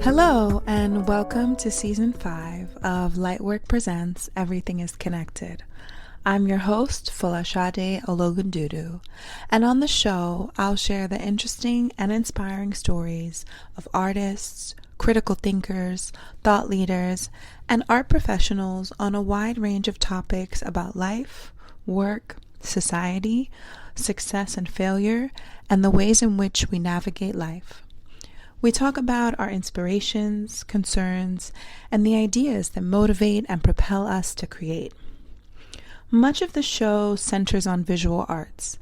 Hello, and welcome to Season 5 of Lightwork Presents Everything is Connected. I'm your host, Folasade Ologundudu, and on the show, I'll share the interesting and inspiring stories of artists, critical thinkers, thought leaders, and art professionals on a wide range of topics about life, work, society, success and failure, and the ways in which we navigate life. We talk about our inspirations, concerns, and the ideas that motivate and propel us to create. Much of the show centers on visual arts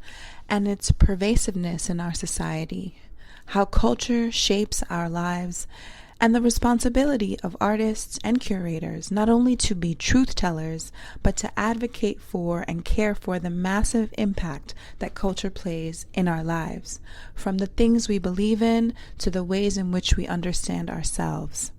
and its pervasiveness in our society, how culture shapes our lives, and the responsibility of artists and curators not only to be truth tellers, but to advocate for and care for the massive impact that culture plays in our lives, from the things we believe in to the ways in which we understand ourselves.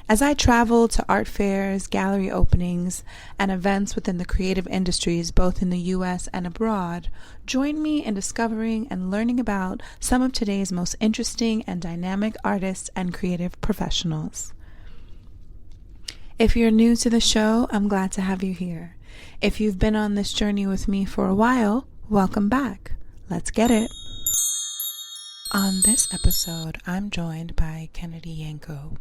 As I travel to art fairs, gallery openings, and events within the creative industries, both in the U.S. and abroad, join me in discovering and learning about some of today's most interesting and dynamic artists and creative professionals. If you're new to the show, I'm glad to have you here. If you've been on this journey with me for a while, welcome back. Let's get it. On this episode, I'm joined by Kennedy Yanko.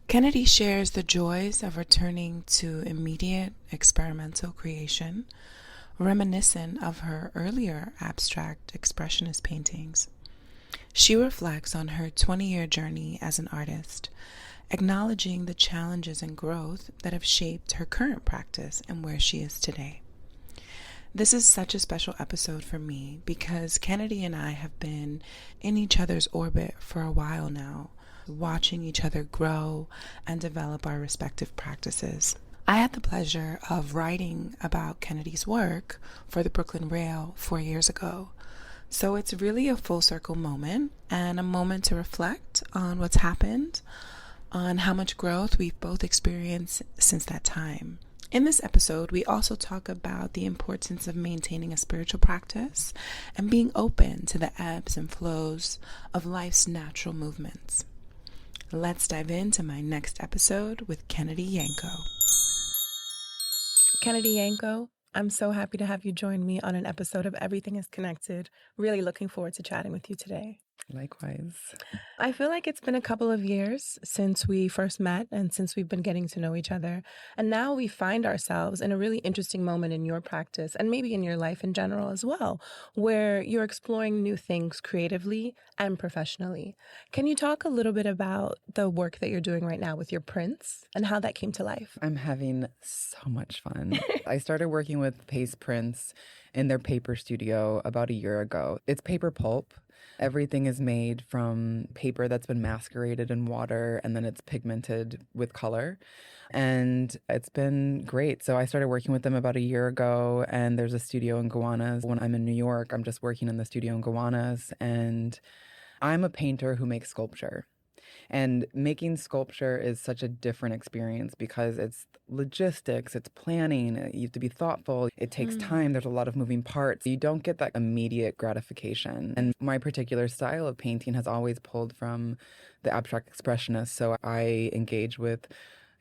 Kennedy shares the joys of returning to immediate experimental creation, reminiscent of her earlier abstract expressionist paintings. She reflects on her 20-year journey as an artist, acknowledging the challenges and growth that have shaped her current practice and where she is today. This is such a special episode for me because Kennedy and I have been in each other's orbit for a while now, watching each other grow and develop our respective practices. I had the pleasure of writing about Kennedy's work for the Brooklyn Rail 4 years ago. So it's really a full circle moment and a moment to reflect on what's happened, on how much growth we've both experienced since that time. In this episode, we also talk about the importance of maintaining a spiritual practice and being open to the ebbs and flows of life's natural movements. Let's dive into my next episode with Kennedy Yanko. Kennedy Yanko, I'm so happy to have you join me on an episode of Everything is Connected. Really looking forward to chatting with you today. Likewise. I feel like it's been a couple of years since we first met and since we've been getting to know each other. And now we find ourselves in a really interesting moment in your practice and maybe in your life in general as well, where you're exploring new things creatively and professionally. Can you talk a little bit about the work that you're doing right now with your prints and how that came to life? I'm having so much fun. I started working with Paste Prints in their paper studio about a year ago. It's paper pulp. Everything is made from paper that's been macerated in water and then it's pigmented with color. And it's been great. So I started working with them about a year ago, and there's a studio in Gowanus. When I'm in New York, I'm just working in the studio in Gowanus, and I'm a painter who makes sculpture. And making sculpture is such a different experience because it's logistics, it's planning, you have to be thoughtful, it takes time, there's a lot of moving parts. You don't get that immediate gratification. And my particular style of painting has always pulled from the abstract expressionist, so I engage with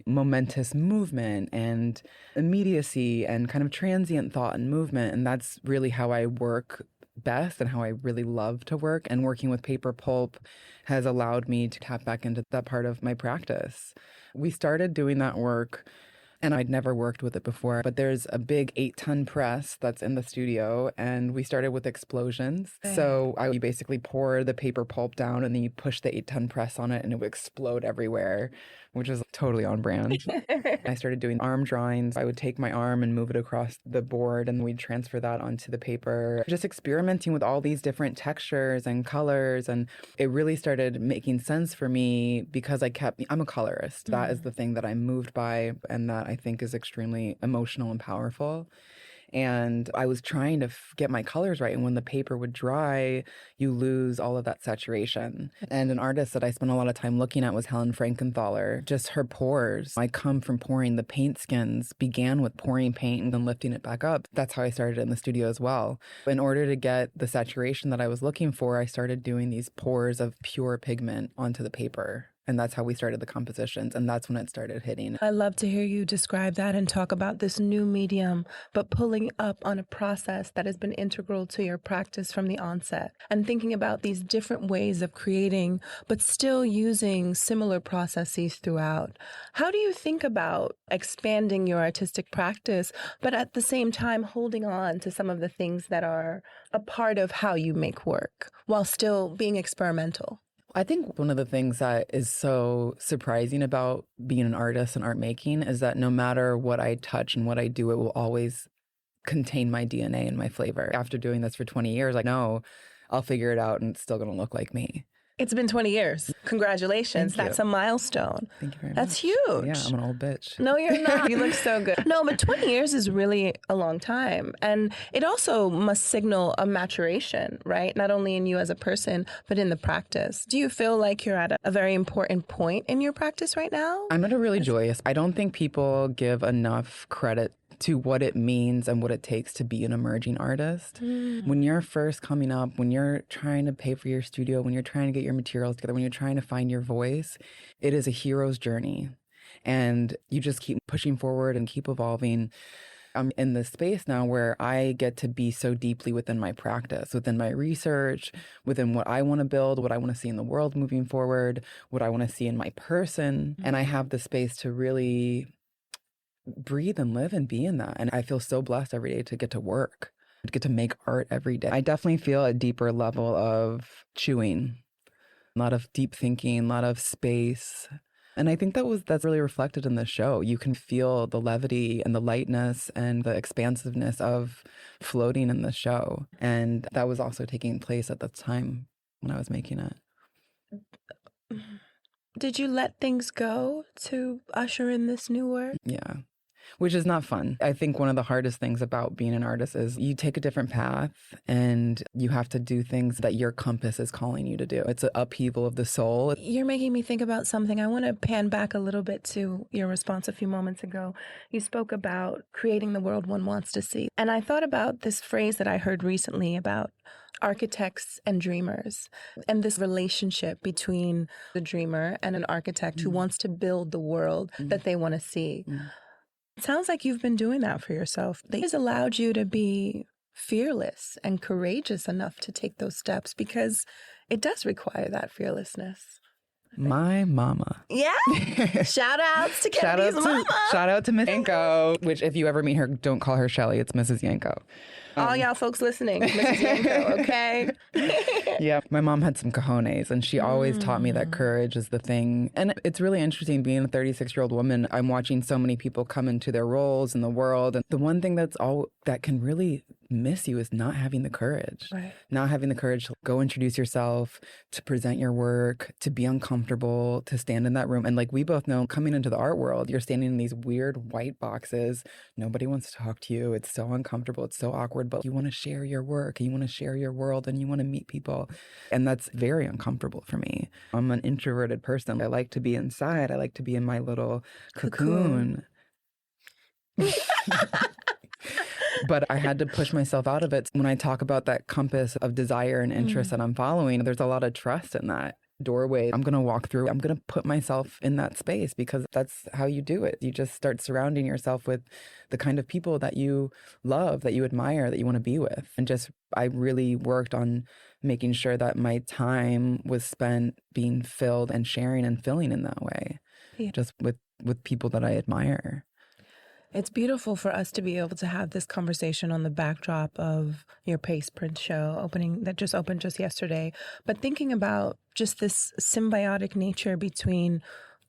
momentous movement and immediacy and kind of transient thought and movement, and that's really how I work best and how I really love to work. And working with paper pulp has allowed me to tap back into that part of my practice. We started doing that work, and I'd never worked with it before, but there's a big 8-ton press that's in the studio, and we started with explosions. So you basically pour the paper pulp down, and then you push the 8-ton press on it, and it would explode everywhere, which is totally on brand. I started doing arm drawings. I would take my arm and move it across the board, and we'd transfer that onto the paper. Just experimenting with all these different textures and colors, and it really started making sense for me because I'm a colorist. That is the thing that I'm moved by and that I think is extremely emotional and powerful. And I was trying to get my colors right. And when the paper would dry, you lose all of that saturation. And an artist that I spent a lot of time looking at was Helen Frankenthaler. Just her pores. I come from pouring the paint skins, began with pouring paint and then lifting it back up. That's how I started in the studio as well. In order to get the saturation that I was looking for, I started doing these pours of pure pigment onto the paper. And that's how we started the compositions. And that's when it started hitting. I love to hear you describe that and talk about this new medium, but pulling up on a process that has been integral to your practice from the onset and thinking about these different ways of creating, but still using similar processes throughout. How do you think about expanding your artistic practice, but at the same time holding on to some of the things that are a part of how you make work while still being experimental? I think one of the things that is so surprising about being an artist and art making is that no matter what I touch and what I do, it will always contain my DNA and my flavor. After doing this for 20 years, I know I'll figure it out and it's still going to look like me. It's been 20 years. Congratulations. Thank you. That's a milestone. Thank you very much. That's huge. Yeah, I'm an old bitch. No, you're not. You look so good. No, but 20 years is really a long time. And it also must signal a maturation, right? Not only in you as a person, but in the practice. Do you feel like you're at a very important point in your practice right now? I'm at a really joyous. I don't think people give enough credit to what it means and what it takes to be an emerging artist. When you're first coming up, when you're trying to pay for your studio, when you're trying to get your materials together, when you're trying to find your voice, it is a hero's journey. And you just keep pushing forward and keep evolving. I'm in this space now where I get to be so deeply within my practice, within my research, within what I want to build, what I want to see in the world moving forward, what I want to see in my person. And I have the space to really breathe and live and be in that. And I feel so blessed every day to get to work, to get to make art every day. I definitely feel a deeper level of chewing, a lot of deep thinking, a lot of space. And I think that's really reflected in the show. You can feel the levity and the lightness and the expansiveness of floating in the show. And that was also taking place at the time when I was making it. Did you let things go to usher in this new work? Yeah. Which is not fun. I think one of the hardest things about being an artist is you take a different path and you have to do things that your compass is calling you to do. It's an upheaval of the soul. You're making me think about something. I want to pan back a little bit to your response a few moments ago. You spoke about creating the world one wants to see. And I thought about this phrase that I heard recently about architects and dreamers, and this relationship between the dreamer and an architect who wants to build the world that they want to see. It sounds like you've been doing that for yourself. It has allowed you to be fearless and courageous enough to take those steps because it does require that fearlessness. My mama. Yeah. Shout outs to Kennedy's mama. Shout out to Miss Yanko, which if you ever meet her, don't call her Shelly. It's Mrs. Yanko. All y'all folks listening, Mrs. Yanko, okay? Yeah, my mom had some cojones, and she always taught me that courage is the thing. And it's really interesting being a 36-year-old woman. I'm watching so many people come into their roles in the world. And the one thing that can really miss you is not having the courage. Right. Not having the courage to go introduce yourself, to present your work, to be uncomfortable, to stand in that room. And like we both know, coming into the art world, you're standing in these weird white boxes. Nobody wants to talk to you. It's so uncomfortable. It's so awkward. But you want to share your work, and you want to share your world, and you want to meet people. And that's very uncomfortable for me. I'm an introverted person. I like to be inside. I like to be in my little cocoon. But I had to push myself out of it. When I talk about that compass of desire and interest that I'm following, there's a lot of trust in that doorway. I'm going to walk through. I'm going to put myself in that space because that's how you do it. You just start surrounding yourself with the kind of people that you love, that you admire, that you want to be with. And I really worked on making sure that my time was spent being filled and sharing and filling in that way, just with people that I admire. It's beautiful for us to be able to have this conversation on the backdrop of your Pace Print show that just opened just yesterday. But thinking about just this symbiotic nature between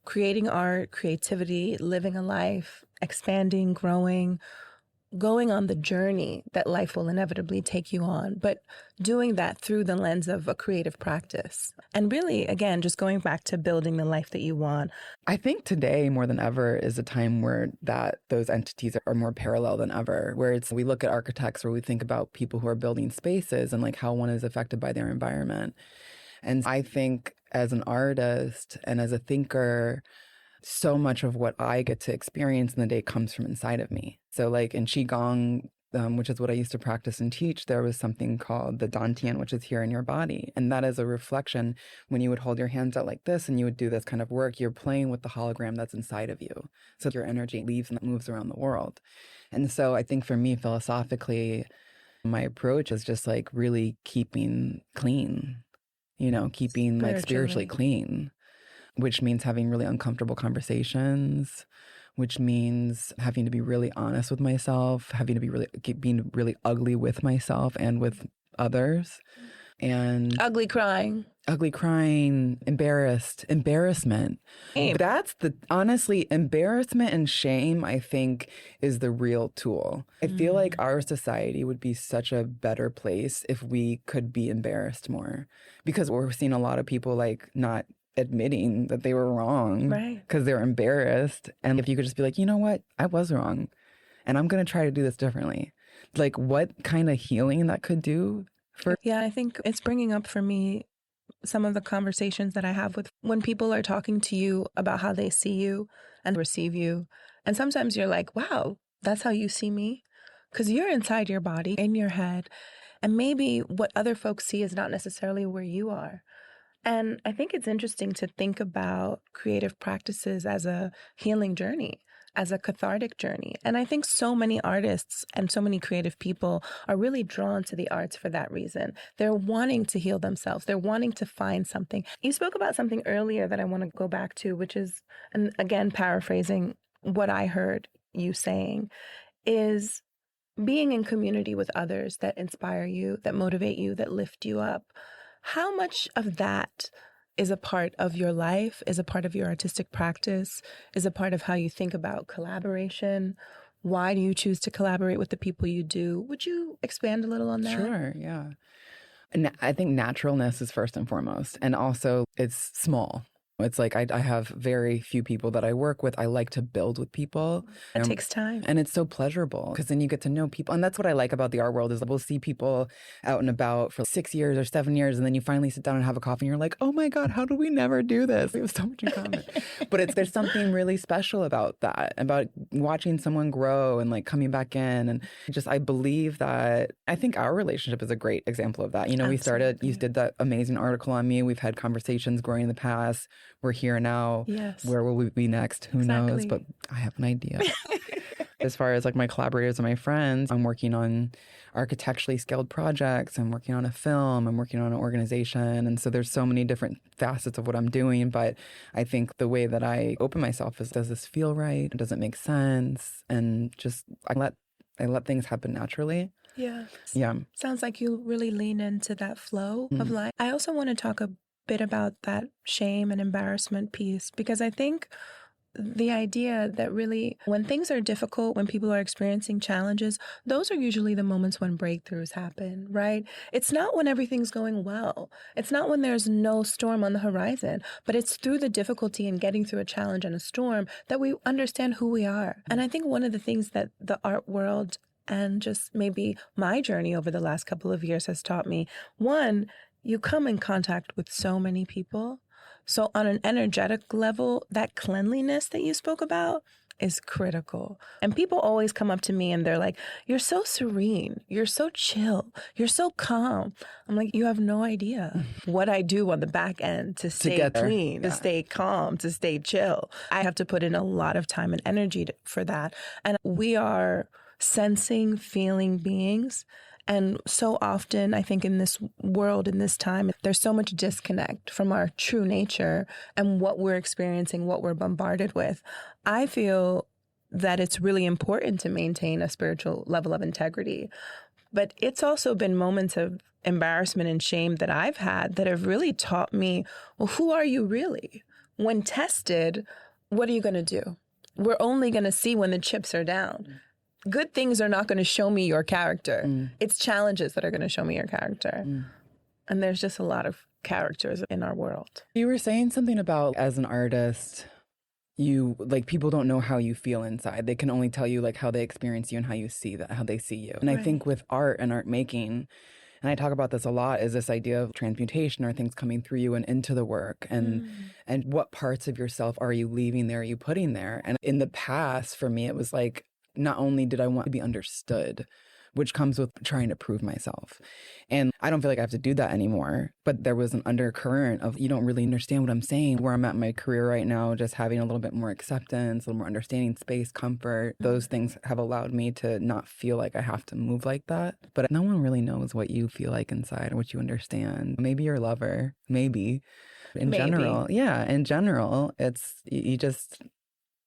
creating art, creativity, living a life, expanding, growing, going on the journey that life will inevitably take you on, but doing that through the lens of a creative practice. And really, again, just going back to building the life that you want. I think today more than ever is a time where those entities are more parallel than ever, where we look at architects, where we think about people who are building spaces and like how one is affected by their environment. And I think as an artist and as a thinker, so much of what I get to experience in the day comes from inside of me. So like in Qigong, which is what I used to practice and teach, there was something called the dantian, which is here in your body. And that is a reflection. When you would hold your hands out like this and you would do this kind of work, you're playing with the hologram that's inside of you. So your energy leaves and moves around the world. And so I think for me, philosophically, my approach is just like really keeping clean, keeping like spiritually clean, which means having really uncomfortable conversations, which means having to be really honest with myself, being really ugly with myself and with others. And ugly crying, embarrassment. Shame. Honestly, embarrassment and shame, I think, is the real tool. I feel like our society would be such a better place if we could be embarrassed more, because we're seeing a lot of people like not admitting that they were wrong because they're embarrassed. And if you could just be like, you know what, I was wrong and I'm going to try to do this differently. Like what kind of healing that could do for... Yeah, I think it's bringing up for me some of the conversations that I have with when people are talking to you about how they see you and receive you. And sometimes you're like, wow, that's how you see me? Because you're inside your body, in your head. And maybe what other folks see is not necessarily where you are. And I think it's interesting to think about creative practices as a healing journey, as a cathartic journey. And I think so many artists and so many creative people are really drawn to the arts for that reason. They're wanting to heal themselves. They're wanting to find something. You spoke about something earlier that I want to go back to, which is, and again, paraphrasing what I heard you saying, is being in community with others that inspire you, that motivate you, that lift you up. How much of that is a part of your life, is a part of your artistic practice, is a part of how you think about collaboration? Why do you choose to collaborate with the people you do? Would you expand a little on that? Sure, yeah. And I think naturalness is first and foremost. And also it's small. It's like I have very few people that I work with. I like to build with people. It takes time. And it's so pleasurable because then you get to know people. And that's what I like about the art world is we'll see people out and about for 6 years or 7 years. And then you finally sit down and have a coffee and you're like, oh my God, how did we never do this? We have so much in common. But there's something really special about that, about watching someone grow and like coming back in. And I believe that I think our relationship is a great example of that. Absolutely. You did that amazing article on me. We've had conversations growing in the past. We're here now. Yes. Where will we be next? Who knows? But I have an idea. As far as like my collaborators and my friends, I'm working on architecturally scaled projects. I'm working on a film. I'm working on an organization. And so there's so many different facets of what I'm doing. But I think the way that I open myself is, does this feel right? Does it make sense? And just I let things happen naturally. Yeah. Yeah. Sounds like you really lean into that flow of life. I also want to talk a bit about that shame and embarrassment piece, because I think the idea that really when things are difficult, when people are experiencing challenges, those are usually the moments when breakthroughs happen, right? It's not when everything's going well. It's not when there's no storm on the horizon, but it's through the difficulty in getting through a challenge and a storm that we understand who we are. And I think one of the things that the art world and just maybe my journey over the last couple of years has taught me, one, you come in contact with so many people. So on an energetic level, that cleanliness that you spoke about is critical. And people always come up to me and they're like, you're so serene, you're so chill, you're so calm. I'm like, you have no idea what I do on the back end to stay clean, to stay calm, to stay chill. I have to put in a lot of time and energy for that. And we are sensing, feeling beings. And so often, I think in this world, in this time, there's so much disconnect from our true nature and what we're experiencing, what we're bombarded with. I feel that it's really important to maintain a spiritual level of integrity. But it's also been moments of embarrassment and shame that I've had that have really taught me, well, who are you really? When tested, what are you going to do? We're only going to see when the chips are down. Good things are not going to show me your character. It's challenges that are going to show me your character. And there's just a lot of characters in our world. You were saying something about, as an artist, people don't know how you feel inside. They can only tell you like how they experience you and how you see that, how they see you. And I think with art and art making, and I talk about this a lot, is this idea of transmutation, or things coming through you and into the work, and what parts of yourself are you leaving there, are you putting there? And in the past, for me, it was like, not only did I want to be understood, which comes with trying to prove myself. And I don't feel like I have to do that anymore. But there was an undercurrent of, you don't really understand what I'm saying, where I'm at in my career right now, just having a little bit more acceptance, a little more understanding, space, comfort. Those things have allowed me to not feel like I have to move like that. But no one really knows what you feel like inside or what you understand. Maybe your lover, maybe. In general, it's,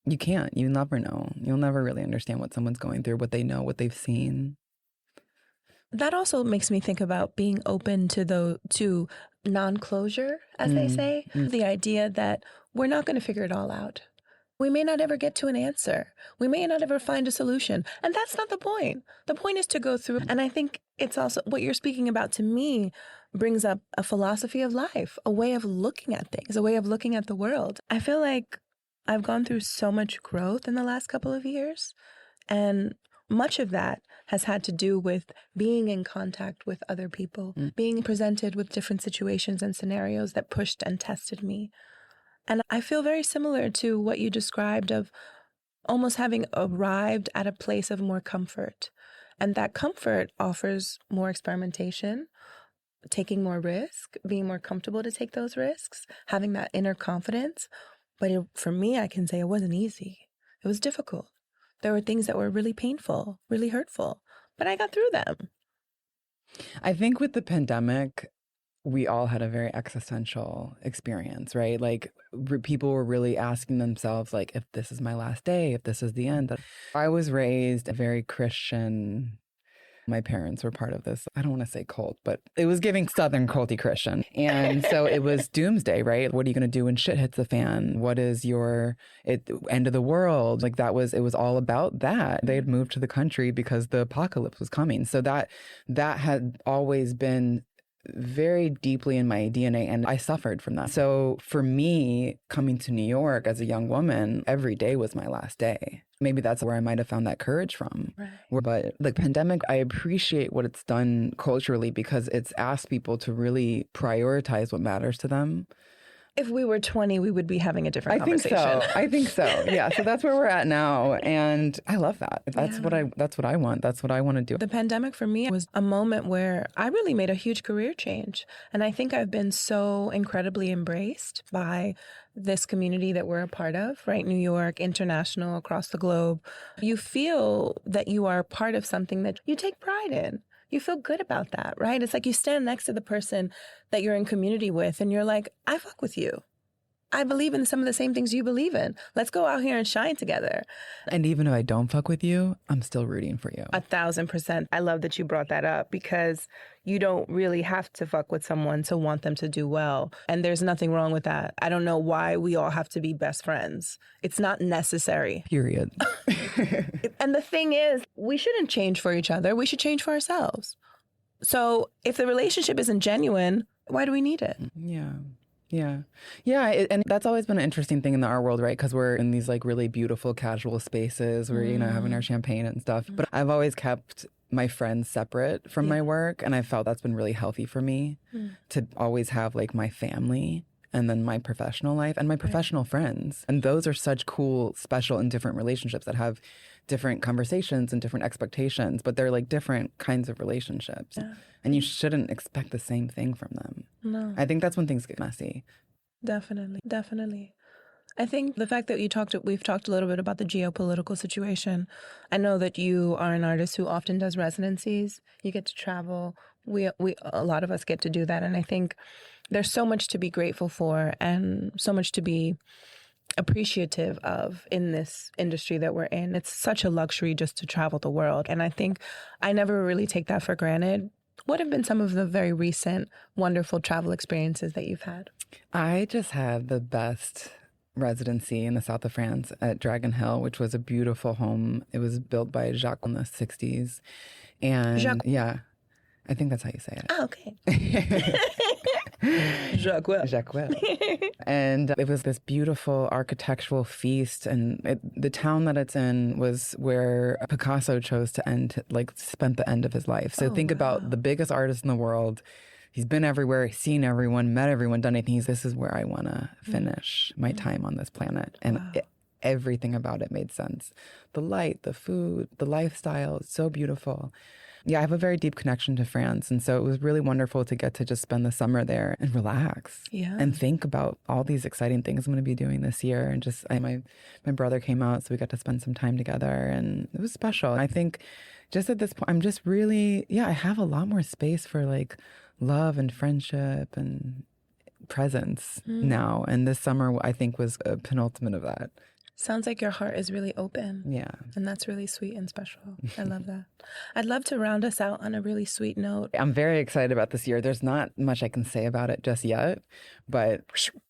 you can't, you never know. You'll never really understand what someone's going through, what they know, what they've seen. That also makes me think about being open to non-closure, as they say. The idea that we're not going to figure it all out. We may not ever get to an answer. We may not ever find a solution. And that's not the point. The point is to go through. And I think it's also what you're speaking about, to me, brings up a philosophy of life, a way of looking at things, a way of looking at the world. I feel like I've gone through so much growth in the last couple of years. And much of that has had to do with being in contact with other people, being presented with different situations and scenarios that pushed and tested me. And I feel very similar to what you described of almost having arrived at a place of more comfort. And that comfort offers more experimentation, taking more risk, being more comfortable to take those risks, having that inner confidence. But for me, I can say it wasn't easy. It was difficult. There were things that were really painful, really hurtful, but I got through them. I think with the pandemic, we all had a very existential experience, right? Like people were really asking themselves, like, if this is my last day, if this is the end. I was raised a very Christian. My parents were part of this, I don't want to say cult, but it was giving Southern culty Christian. And so it was doomsday, right? What are you going to do when shit hits the fan? What is end of the world? Like it was all about that. They had moved to the country because the apocalypse was coming. So that had always been very deeply in my DNA, and I suffered from that. So for me, coming to New York as a young woman, every day was my last day. Maybe that's where I might have found that courage from. Right. But the pandemic, I appreciate what it's done culturally because it's asked people to really prioritize what matters to them. If we were 20, we would be having a different conversation. I think so. Yeah. So that's where we're at now. And I love that. That's what I want. That's what I want to do. The pandemic for me was a moment where I really made a huge career change. And I think I've been so incredibly embraced by this community that we're a part of, right? New York, international, across the globe. You feel that you are part of something that you take pride in. You feel good about that, right? It's like you stand next to the person that you're in community with and you're like, I fuck with you. I believe in some of the same things you believe in. Let's go out here and shine together. And even if I don't fuck with you, I'm still rooting for you. 1,000%. I love that you brought that up because you don't really have to fuck with someone to want them to do well. And there's nothing wrong with that. I don't know why we all have to be best friends. It's not necessary. Period. And the thing is, we shouldn't change for each other. We should change for ourselves. So if the relationship isn't genuine, why do we need it? Yeah. And that's always been an interesting thing in our world, right? Because we're in these like really beautiful casual spaces where, having our champagne and stuff. But I've always kept my friends separate from my work. And I felt that's been really healthy for me to always have like my family and then my professional life and my professional friends. And those are such cool, special and different relationships that have different conversations and different expectations, but they're like different kinds of relationships. Yeah. And you shouldn't expect the same thing from them. No. I think that's when things get messy. Definitely. I think the fact that we've talked a little bit about the geopolitical situation. I know that you are an artist who often does residencies. You get to travel. A lot of us get to do that. And I think there's so much to be grateful for and so much to be appreciative of in this industry that we're in. It's such a luxury just to travel the world. And I think I never really take that for granted. What have been some of the very recent, wonderful travel experiences that you've had? I just had the best residency in the south of France at Dragon Hill, which was a beautiful home. It was built by Jacques in the 60s. And yeah, I think that's how you say it. Oh, okay. Jacques. And it was this beautiful architectural feast. And the town that it's in was where Picasso chose to spent the end of his life. So think about the biggest artist in the world. He's been everywhere, he's seen everyone, met everyone, done anything. This is where I want to finish my time on this planet. And everything about it made sense. The light, the food, the lifestyle, it's so beautiful. Yeah, I have a very deep connection to France. And so it was really wonderful to get to just spend the summer there and relax and think about all these exciting things I'm going to be doing this year. And just my brother came out, so we got to spend some time together, and it was special. And I think just at this point, I'm just really, I have a lot more space for like love and friendship and presence now. And this summer, I think, was a penultimate of that. Sounds like your heart is really open. Yeah. And that's really sweet and special. I love that. I'd love to round us out on a really sweet note. I'm very excited about this year. There's not much I can say about it just yet, but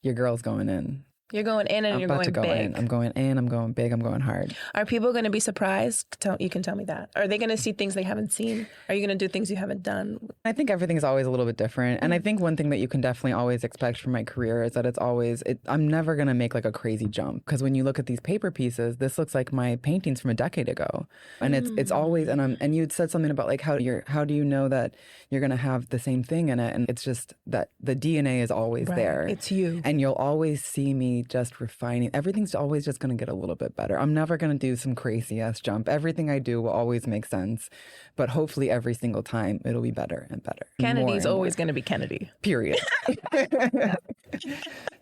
your girl's going in. You're going in and I'm you're about going to go big. in. I'm going in. I'm going big. I'm going hard. Are people going to be surprised? You can tell me that. Are they going to see things they haven't seen? Are you going to do things you haven't done? I think everything's always a little bit different. And I think one thing that you can definitely always expect from my career is that I'm never going to make like a crazy jump. Because when you look at these paper pieces, this looks like my paintings from a decade ago. And it's always, and you'd said something about like how do you know that you're going to have the same thing in it? And it's just that the DNA is always there. It's you. And you'll always see me just refining. Everything's always just going to get a little bit better. I'm never going to do some crazy ass jump. Everything I do will always make sense. But hopefully every single time it'll be better and better. Kennedy's always going to be Kennedy. Period.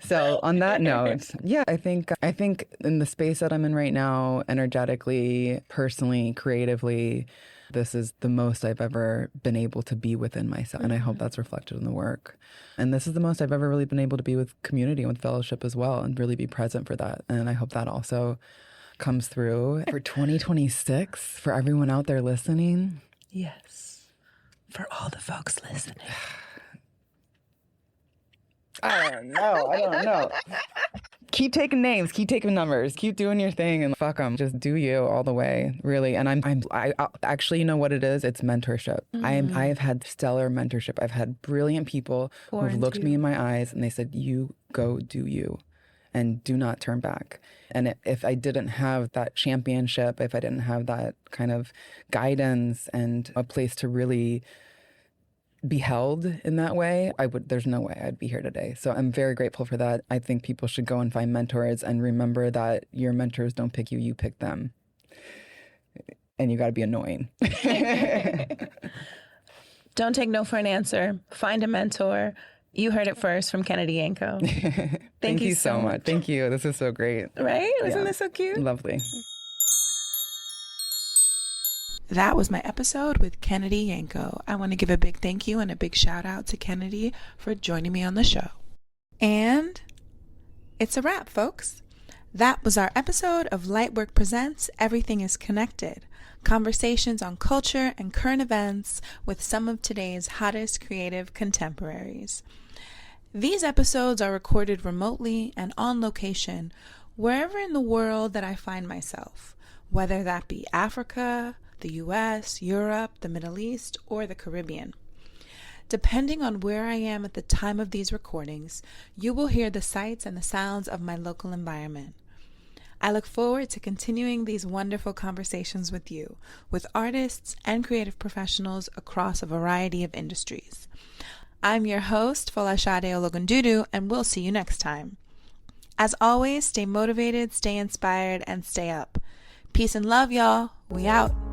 So on that note, I think in the space that I'm in right now, energetically, personally, creatively, this is the most I've ever been able to be within myself. And I hope that's reflected in the work. And this is the most I've ever really been able to be with community and with fellowship as well, and really be present for that. And I hope that also comes through for 2026, for everyone out there listening. Yes. For all the folks listening. I don't know. Keep taking names, keep taking numbers, keep doing your thing, and fuck them. Just do you all the way, really. And I actually, you know what it is? It's mentorship. I have had stellar mentorship. I've had brilliant people who've looked me in my eyes and they said, "You go do you, and do not turn back." And if I didn't have that championship, if I didn't have that kind of guidance and a place to really be held in that way, there's no way I'd be here today. So I'm very grateful for that. I think people should go and find mentors and remember that your mentors don't pick you, you pick them. And you got to be annoying. Don't take no for an answer. Find a mentor. You heard it first from Kennedy Yanko. Thank you so much. Thank you. This is so great. Right? Isn't this so cute? Lovely. That was my episode with Kennedy Yanko. I want to give a big thank you and a big shout out to Kennedy for joining me on the show. And it's a wrap, folks. That was our episode of Lightwork Presents Everything is Connected. Conversations on culture and current events with some of today's hottest creative contemporaries. These episodes are recorded remotely and on location wherever in the world that I find myself, whether that be Africa, the US, Europe, the Middle East, or the Caribbean. Depending on where I am at the time of these recordings, you will hear the sights and the sounds of my local environment. I look forward to continuing these wonderful conversations with you, with artists and creative professionals across a variety of industries. I'm your host, Folasade Ologundudu, and we'll see you next time. As always, stay motivated, stay inspired, and stay up. Peace and love, y'all. We out.